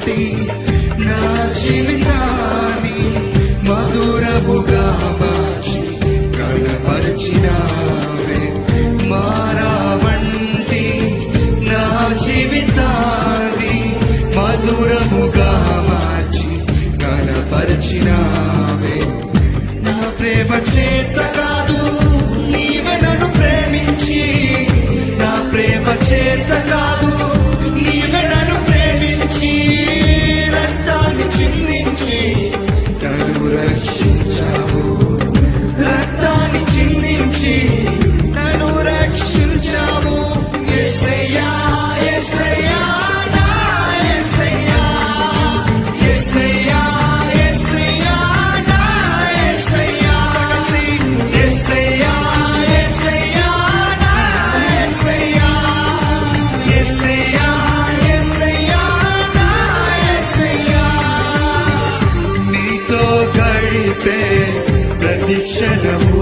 వంటి నా జీవితాన్ని మధురముగా మార్చి కనపరిచినావే. మారా వంటి నా జీవితాన్ని మధురముగా మార్చి కనపరిచినావే. నా ప్రేమ చేత కాదు, నీవే నన్ను ప్రేమించి, నా ప్రేమ చేత కాదు, నీవే నన్ను ప్రేమించి, రక్తాన్ని చిందించి నన్ను రక్షించావు. రక్తాన్ని చిందించి నన్ను రక్షించావు. యేసయ్యా యేసయ్యా నా యేసయ్యా, యేసయ్యా యేసయ్యా నా యేసయ్యా, యేసయ్యా యేసయ్యా నా యేసయ్యా, యేసయ్యా యేసయ్యా నా యేసయ్యా. నీతో గడిపే ప్రతి క్షణము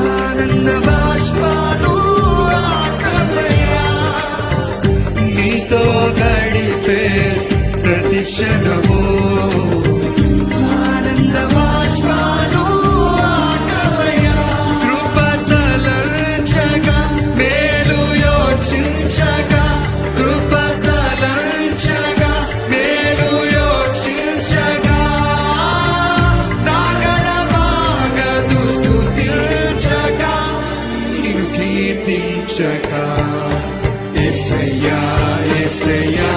ఆనంద బాష్పాలు ఆకమయ్యా. నీతో గడిపే ప్రతి క్షణము ఆనంద బాష్పాలు ఆకమయ్యా. కృపతలంచగా మేలు యోచించగా, కృపతలంచగా మేలు యోచించగా, నాగలమాగదు స్తుతించగా, నిన్ను కీర్తించగా. యేసయ్యా యేసయ్యా